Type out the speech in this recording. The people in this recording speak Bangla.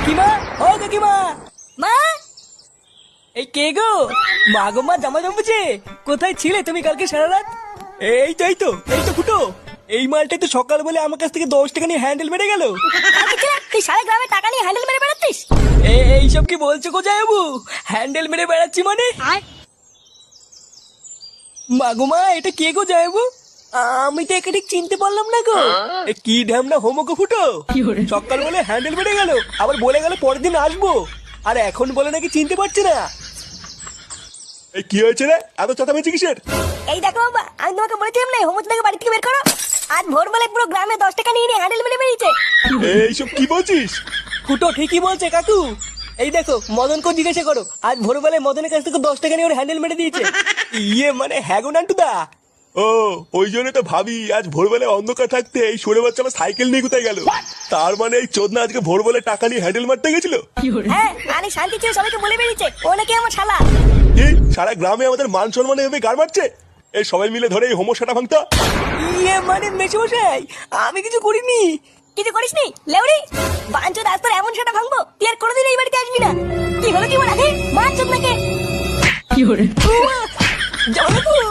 কাকিমা, ও কাকিমা, মা এই কে গো? মা গো মা, জামা জমেছে। কোথায় ছিলে তুমি কালকে সারা রাত? এই তো ফুটো। এই মালটাই তো সকাল বলে আমার কাছ থেকে 10 টাকা নিয়ে হ্যান্ডেল মেরে গেল। কালকে ছেলে, তুই সারা গ্রামে টাকা নিয়ে হ্যান্ডেল মেরে বেড়াচ্ছিস? এইসব কি বলছো গো জামাইবাবু? হ্যান্ডেল মেরে বেড়াচ্ছি মানে? মা গো মা, এটা কে গো জামাইবাবু? আমি তো একে ঠিক চিনতে পারলাম না গো। এ কি ঢ্যামনা হোমো গো ফুটো। সকাল বলে হ্যান্ডেল মেরে গেল, আবার বলে গেল পরের দিন আসবো, আর এখন বলে নাকি চিনতে পারছে না। এই কি হয়েছে রে, এত চেঁচামেচি কিসের? এই দেখো বাবা, আমি তোমাকে বলেছিলাম না হোমচ থেকে বাড়ি থেকে বের করো। আজ ভোরবেলায় পুরো গ্রামে 10 টাকা নিয়ে হ্যান্ডেল মেরে বেরিয়েছে। এইসব কি বলছিস? ফুটো ঠিকই বলছে কাকু। এই দেখো, মদনকে জিজ্ঞাসা করো, আজ ভোরবেলায় মদনের কাছ থেকে 10 টাকা নিয়ে ওর হ্যান্ডেল মেরে দিয়েছে। ইয়ে মানে হ্যাঁ গো নান্টুদা। ও, ওই জন্য তো ভাবি আজ ভোরবেলায় অন্ধকার থাকতে এই সরে বাচ্চা আমার সাইকেল নিয়ে কোথায় গেল। তার মানে এই চোদনা আজকে ভোরবেলায় টাকা নিয়ে হ্যান্ডেল মারতে গেছিল। হ্যাঁ, আরে শান্তি ছিল, সবাইকে বলে বেরিয়েছে ও নাকি আমার শালা। কি সারা গ্রামে আমাদের মান সম্মান এভাবে গাড় মারছে? এই সবাই মিলে ধরে এই হোমোসাটা ভাঙতা। ইয়ে মানে মেশমশাই, আমি কিছু করিনি। কিছু করিসনি লেউড়ি? বাঞ্চোদ, আজ তোর এমন সেটা ভাঙবো তুই আর কোনোদিন এই বাড়িতে আসবি না। কি হলো কি বলা? বাঞ্চোদ নাকি? জামাইবাবু,